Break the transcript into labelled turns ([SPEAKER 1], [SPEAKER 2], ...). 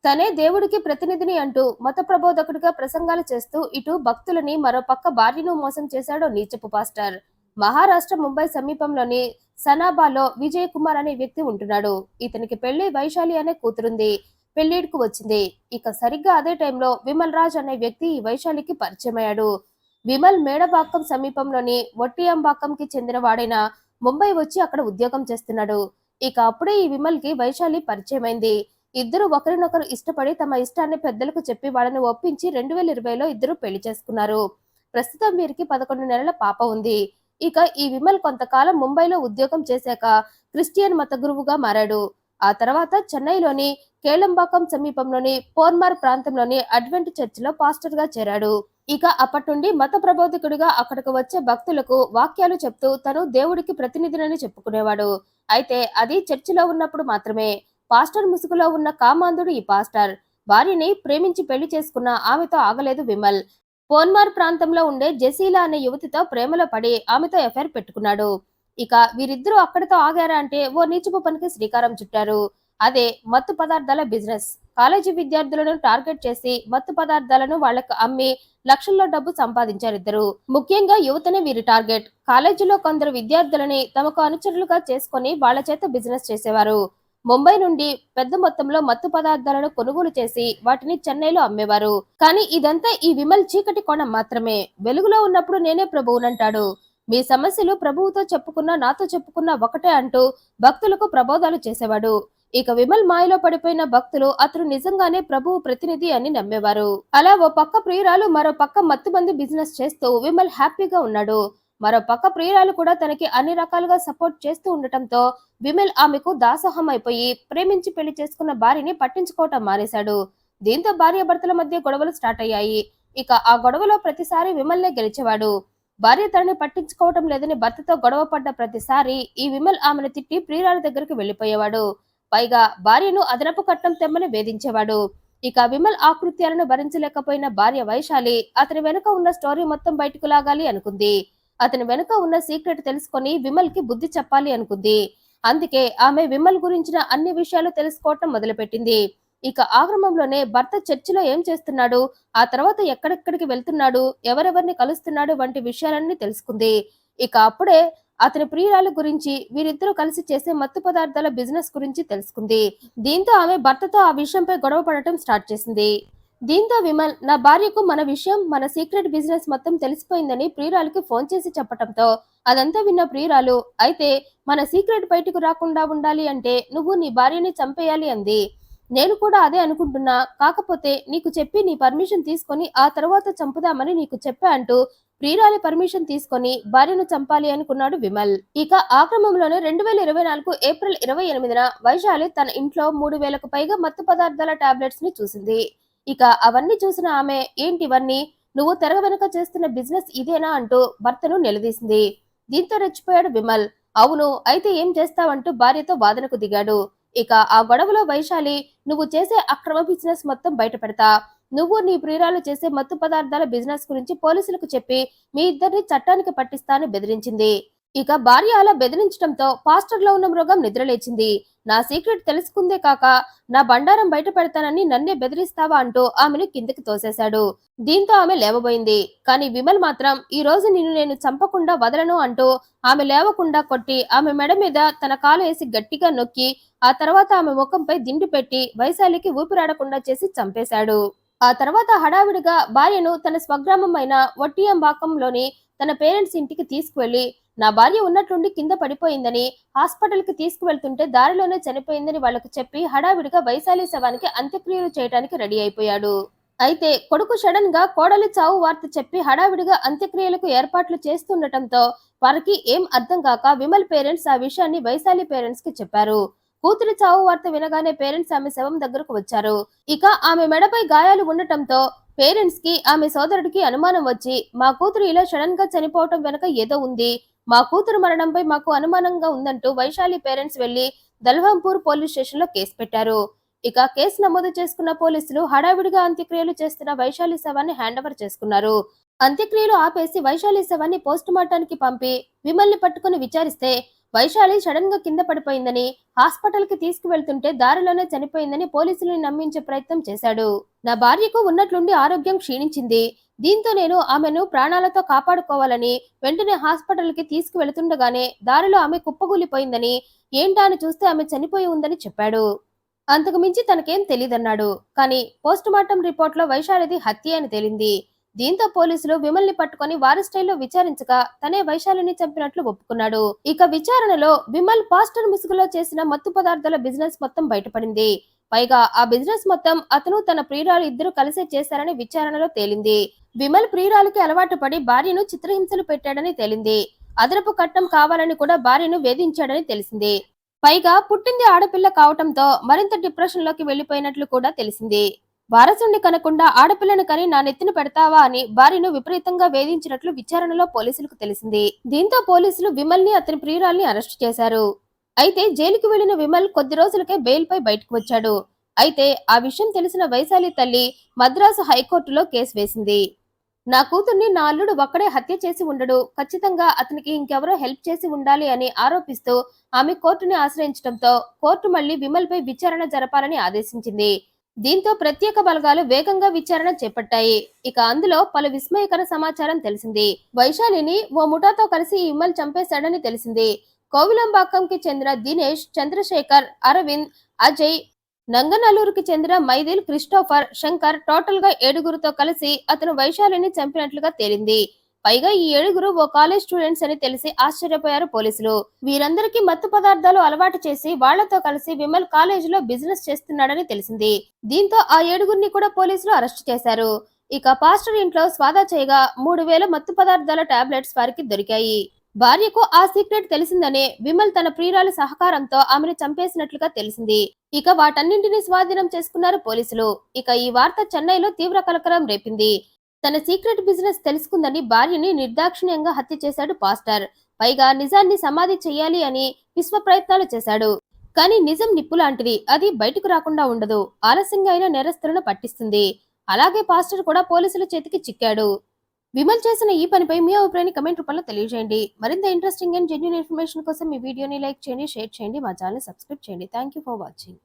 [SPEAKER 1] తనే దేవుడికి ప్రతినిధిని అంటూ మత ప్రబోధకుడిగా ప్రసంగాలు చేస్తూ ఇటు భక్తులని మరోపక్క భార్యను మోసం చేశాడో నీచపు పాస్టర్. మహారాష్ట్ర ముంబై సమీపంలోని సనాబాలో విజయ్ కుమార్ అనే వ్యక్తి ఉంటున్నాడు. ఇతనికి పెళ్లి వైశాలి అనే కూతురుంది. పెళ్లిడుకు వచ్చింది. ఇక సరిగ్గా అదే టైంలో విమల్ రాజ్ అనే వ్యక్తి ఈ వైశాలికి పరిచయమయ్యాడు. విమల్ మేడబాక్కం సమీపంలోని వట్టియంబాకంకి చెందిన వాడైన ముంబై వచ్చి అక్కడ ఉద్యోగం చేస్తున్నాడు. ఇక అప్పుడే ఈ విమల్ కి వైశాలి పరిచయమైంది. ఇద్దరు ఒకరినొకరు ఇష్టపడి తమ ఇష్టాన్ని పెద్దలకు చెప్పి వాళ్ళని ఒప్పించి 2020లో ఇద్దరు పెళ్లి చేసుకున్నారు. ప్రస్తుతం వీరికి 11 నెలల పాప ఉంది. ఇక ఈ విమల్ కొంతకాలం ముంబైలో ఉద్యోగం చేశాక క్రిస్టియన్ మత గురువుగా మారాడు. ఆ తర్వాత చెన్నైలోని కేళంబాకం సమీపంలోని పోర్మార్ ప్రాంతంలోని అడ్వెంట్ చర్చిలో పాస్టర్ గా చేరాడు. ఇక అప్పటి నుండి మత ప్రబోధకుడిగా అక్కడికి వచ్చే భక్తులకు వాక్యాలు చెప్తూ తను దేవుడికి ప్రతినిధినని చెప్పుకునేవాడు. అయితే అది చర్చిలో ఉన్నప్పుడు మాత్రమే. పాస్టర్ ముసుగులో ఉన్న కామాంధుడు ఈ పాస్టర్. భార్యని ప్రేమించి పెళ్లి చేసుకున్న ఆమెతో ఆగలేదు విమల్. పోన్మార్ ప్రాంతంలో ఉండే జెసీలా అనే యువతితో ప్రేమలో పడి ఆమెతో ఎఫైర్ పెట్టుకున్నాడు. ఇక వీరిద్దరూ అక్కడితో ఆగారా అంటే ఓ నీచపు పనికి శ్రీకారం చుట్టారు. అదే మత్తు పదార్థాల బిజినెస్. కాలేజీ విద్యార్థులను టార్గెట్ చేసి మత్తు పదార్థాలను వాళ్లకు అమ్మి లక్షల్లో డబ్బు సంపాదించారు ఇద్దరు. ముఖ్యంగా యువతనే వీరి టార్గెట్. కాలేజీలో కొందరు విద్యార్థులని తమకు అనుచరులుగా చేసుకుని వాళ్ల చేత బిజినెస్ చేసేవారు. ముంబై నుండి పెద్ద మొత్తంలో మత్తు పదార్థాలను కొనుగోలు చేసి వాటిని చెన్నైలో అమ్మేవారు. కానీ ఇదంతా ఈ విమల్ చీకటి కోణం మాత్రమే. వెలుగులో ఉన్నప్పుడు నేనే ప్రభువునంటాడు. మీ సమస్యలు ప్రభువుతో చెప్పుకున్నా నాతో చెప్పుకున్నా ఒకటే అంటూ భక్తులకు ప్రబోధాలు చేసేవాడు. ఇక విమల్ మాయలో పడిపోయిన భక్తులు అతను నిజంగానే ప్రభువు ప్రతినిధి అని నమ్మేవారు. అలా ఓ పక్క ప్రియురాలు మరో పక్క మత్తుమంది బిజినెస్ చేస్తూ విమల్ హ్యాపీగా ఉన్నాడు. మరో పక్క ప్రియురాలు కూడా తనకి అన్ని రకాలుగా సపోర్ట్ చేస్తూ ఉండటంతో విమల్ ఆమెకు దాసోహం అయిపోయి ప్రేమించి పెళ్లి చేసుకున్న భార్యని పట్టించుకోవటం మానేశాడు. దీంతో భార్యాభర్తల మధ్య గొడవలు స్టార్ట్ అయ్యాయి. ఇక ఆ గొడవలో ప్రతిసారి విమల్నే గెలిచేవాడు. భార్య తనని పట్టించుకోవటం లేదని భర్తతో గొడవ పడ్డ ప్రతిసారి ఈ విమల్ ఆమెను తిట్టి ప్రియురాల దగ్గరికి వెళ్లిపోయేవాడు. పైగా భార్యను అదనపు కట్నం తెమ్మని వేధించేవాడు. ఇక విమల్ ఆకృత్యాలను భరించలేకపోయిన భార్య వైశాలి అతని వెనుక ఉన్న స్టోరీ మొత్తం బయటకు లాగాలి అనుకుంది. అతని వెనుక ఉన్న సీక్రెట్ తెలుసుకొని విమల్ కి బుద్ధి చెప్పాలి అనుకుంది. అందుకే ఆమె విమల్ గురించిన అన్ని విషయాలు తెలుసుకోవటం మొదలుపెట్టింది. ఇక ఆ క్రమంలోనే భర్త చర్చిలో ఏం చేస్తున్నాడు, ఆ తర్వాత ఎక్కడెక్కడికి వెళ్తున్నాడు, ఎవరెవరిని కలుస్తున్నాడు వంటి విషయాలన్నీ తెలుసుకుంది. ఇక అప్పుడే అతని ప్రియురాలు గురించి, వీరిద్దరూ కలిసి చేసే మత్తు పదార్థాల బిజినెస్ గురించి తెలుసుకుంది. దీంతో ఆమె భర్తతో ఆ విషయంపై గొడవ పడటం స్టార్ట్ చేసింది. దీంతో విమల్ నా భార్యకు మన విషయం, మన సీక్రెట్ బిజినెస్ మొత్తం తెలిసిపోయిందని ప్రియురాలకి ఫోన్ చేసి చెప్పటంతో అదంతా విన్న ప్రియురాలు అయితే మన సీక్రెట్ బయటకు రాకుండా ఉండాలి అంటే నువ్వు నీ భార్యని చంపేయాలి అంది. నేను కూడా అదే అనుకుంటున్నా, కాకపోతే నీకు చెప్పి నీ పర్మిషన్ తీసుకొని ఆ తర్వాత చంపుదామని నీకు చెప్పా అంటూ ప్రియురాలి పర్మిషన్ తీసుకొని భార్యను చంపాలి అనుకున్నాడు విమల్. ఇక ఆ క్రమంలోనే 2024 ఏప్రిల్ 28న వైశాలి తన ఇంట్లో 3000కు పైగా మత్తు పదార్థాల టాబ్లెట్స్ ని చూసింది. ఇక అవన్నీ చూసిన ఆమె ఏంటివన్నీ, నువ్వు తెర వెనుక చేస్తున్న బిజినెస్ ఇదేనా అంటూ భర్తను నిలదీసింది. దీంతో రెచ్చిపోయాడు విమల్. అవును, అయితే ఏం చేస్తావంటూ భార్యతో వాదనకు దిగాడు. ఇక ఆ గొడవలో వైశాలి నువ్వు చేసే అక్రమ బిజినెస్ మొత్తం బయట పెడతా, నువ్వు నీ ప్రియురాలు చేసే మత్తు పదార్థాల బిజినెస్ గురించి పోలీసులకు చెప్పి మీ ఇద్దరిని చట్టానికి పట్టిస్తా అని బెదిరించింది. ఇక భార్య అలా బెదిరించడంతో పాస్టర్ లో ఉన్న మృగం నిద్రలేచింది. నా సీక్రెట్ తెలుసుకుందే కాక నా బండారం బయట పెడతానని నన్నే బెదిరిస్తావా అంటూ ఆమెను కిందకి తోసేశాడు. దీంతో ఆమె లేవబోయింది. కానీ విమల్ మాత్రం ఈ రోజు నిన్ను నేను చంపకుండా వదలను అంటూ ఆమె లేవకుండా కొట్టి ఆమె మెడ మీద తన కాలు వేసి గట్టిగా నొక్కి ఆ తర్వాత ఆమె ముఖంపై దిండు పెట్టి వైశాలికి ఊపిరాడకుండా చేసి చంపేశాడు. ఆ తర్వాత హడావిడిగా భార్యను తన స్వగ్రామం అయిన వట్టియంబాకంలోని తన పేరెంట్స్ ఇంటికి తీసుకువెళ్లి నా భార్య ఉన్నట్లుండి కింద పడిపోయిందని, హాస్పిటల్ కి తీసుకువెళ్తుంటే దారిలోనే చనిపోయిందని వాళ్లకు చెప్పి హడావిడిగా వైశాలి శవానికి అంత్యక్రియలు చేయడానికి రెడీ అయిపోయాడు. అయితే కొడుకు సడన్ గా కోడలి చావు వార్త చెప్పి హడావిడిగా అంత్యక్రియలకు ఏర్పాట్లు చేస్తుండటంతో వారికి ఏం అర్థం కాక విమల్ పేరెంట్స్ ఆ విషయాన్ని వైశాలి పేరెంట్స్ కి చెప్పారు. కూతురి చావు వార్త వినగానే పేరెంట్స్ ఆమె శవం దగ్గరకు వచ్చారు. ఇక ఆమె మెడపై గాయాలు ఉండటంతో పేరెంట్స్ కి ఆమె సోదరుడికి అనుమానం వచ్చి మా కూతురు ఇలా సడన్ గా చనిపోవటం వెనక ఏదో ఉంది, మా కూతురు మరణంపై మాకు అనుమానంగా ఉందంటూ వైశాలి పేరెంట్స్ వెళ్లి దల్వంపూర్ పోలీస్ స్టేషన్ లో కేసు పెట్టారు. ఇక కేసు నమోదు చేసుకున్న పోలీసులు హడావిడిగా అంత్యక్రియలు చేస్తున్న వైశాలి శవాన్ని హ్యాండ్ ఓవర్ చేసుకున్నారు. అంత్యక్రియలు ఆపేసి వైశాలి శవాన్ని పోస్ట్ మార్టానికి పంపి విమల్ని పట్టుకుని విచారిస్తే వైశాలి సడన్ గా కింద పడిపోయిందని, హాస్పిటల్ కి తీసుకువెళ్తుంటే దారిలోనే చనిపోయిందని పోలీసుల్ని నమ్మించే ప్రయత్నం చేశాడు. నా భార్యకు ఉన్నట్లుండి ఆరోగ్యం క్షీణించింది. దీంతో నేను ఆమెను ప్రాణాలతో కాపాడుకోవాలని వెంటనే హాస్పిటల్ కి తీసుకువెళుతుండగానే దారిలో ఆమె కుప్పగూలిపోయిందని, ఏంటా అని చూస్తే ఆమె చనిపోయి ఉందని చెప్పాడు. అంతకు మించి తనకేం తెలీదన్నాడు. కానీ పోస్టుమార్టం రిపోర్ట్లో వైశాలిది హత్య అని తేలింది. దీంతో పోలీసులు విమల్ని పట్టుకొని వారి స్టైల్లో విచారించగా తనే వైశాలిని చంపినట్లు ఒప్పుకున్నాడు. ఇక విచారణలో విమల్ పాస్టర్ ముసుగులో చేసిన మత్తు పదార్థాల బిజినెస్ మొత్తం బయటపడింది. పైగా ఆ బిజినెస్ మొత్తం అతను తన ప్రియురాలు ఇద్దరు కలిసే చేశారని విచారణలో తేలింది. విమల్ ప్రియురాలికి అలవాటు పడి భార్యను చిత్రహింసలు పెట్టాడని తేలింది. అదనపు కట్నం కావాలని కూడా భార్యను వేధించాడని తెలిసింది. పైగా పుట్టింది ఆడపిల్ల కావటంతో మరింత డిప్రెషన్ లోకి వెళ్లిపోయినట్లు కూడా తెలిసింది. వారసుని కనకుండా ఆడపిల్లను కని నా నెత్తిన పెడతావా అని భార్యను విపరీతంగా వేధించినట్లు విచారణలో పోలీసులకు తెలిసింది. దీంతో పోలీసులు విమల్ ని అతని ప్రియురాల్ని అరెస్టు చేశారు. అయితే జైలుకు వెళ్లిన విమల్ కొద్ది రోజులకే బెయిల్ పై బయటకు వచ్చాడు. అయితే ఆ విషయం తెలిసిన వైశాలి తల్లి మద్రాసు హైకోర్టులో కేసు వేసింది. నా కూతుర్ని నా అల్లుడు ఒక్కడే హత్య చేసి ఉండడు, ఖచ్చితంగా అతనికి ఇంకెవరో హెల్ప్ చేసి ఉండాలి అని ఆరోపిస్తూ ఆమె కోర్టుని ఆశ్రయించడంతో కోర్టు మళ్లీ విమల్ పై విచారణ జరపాలని ఆదేశించింది. దీంతో ప్రత్యేక బలగాలు వేగంగా విచారణ చేపట్టాయి. ఇక అందులో పలు విస్మయకర సమాచారం తెలిసింది. వైశాలిని ఓ ముఠాతో కలిసి ఈ విమల్ చంపేశాడని తెలిసింది. కోవిలంబాకంకి చెందిన దినేష్, చంద్రశేఖర్, అరవింద్, అజయ్, నంగనల్లూరుకి చెందిన మైదిల్, క్రిస్టోఫర్, శంకర్ టోటల్ గా 7గురితో కలిసి అతను వైశాలిని చంపినట్లుగా తేలింది. పైగా ఈ 7గురు ఓ కాలేజ్ స్టూడెంట్స్ అని తెలిసి ఆశ్చర్యపోయారు పోలీసులు. వీరందరికీ మత్తు పదార్థాలు అలవాటు చేసి వాళ్లతో కలిసి విమల్ కాలేజీలో బిజినెస్ చేస్తున్నాడని తెలిసింది. దీంతో ఆ 7గురిని కూడా పోలీసులు అరెస్టు చేశారు. ఇక పాస్టర్ ఇంట్లో స్వాదా చేయగా 3000 మత్తు పదార్థాల టాబ్లెట్స్ వారికి దొరికాయి. భార్యకు ఆ సీక్రెట్ తెలిసిందనే విమల్ తన ప్రియురాలి సహకారంతో ఆమెను చంపేసినట్లుగా తెలిసింది. ఇక వాటన్నింటినీ స్వాధీనం చేసుకున్నారు పోలీసులు. ఇక ఈ వార్త చెన్నైలో తీవ్ర కలకలం రేపింది. తన సీక్రెట్ బిజినెస్ తెలుసుకుందని భార్యని నిర్దాక్షిణ్యంగా హత్య చేశాడు పాస్టర్. పైగా నిజాన్ని సమాధి చెయ్యాలి అని విశ్వ ప్రయత్నాలు చేశాడు. కానీ నిజం నిప్పు లాంటిది, అది బయటకు రాకుండా ఉండదు. ఆలస్యంగా అయినా నేరస్తులను పట్టిస్తుంది. అలాగే పాస్టర్ కూడా పోలీసుల చేతికి చిక్కాడు. విమల్ చేసిన ఈ పనిపై మీ అభిప్రాయాన్ని కమెంట్ రూపంలో తెలియజేయండి. మరింత ఇంట్రెస్టింగ్ అండ్ జెన్యూన్ ఇన్ఫర్మేషన్ కోసం ఈ వీడియోని లైక్ చేయండి, షేర్ చేయండి, మా ఛానల్ సబ్స్క్రైబ్ చేయండి. Thank you for watching.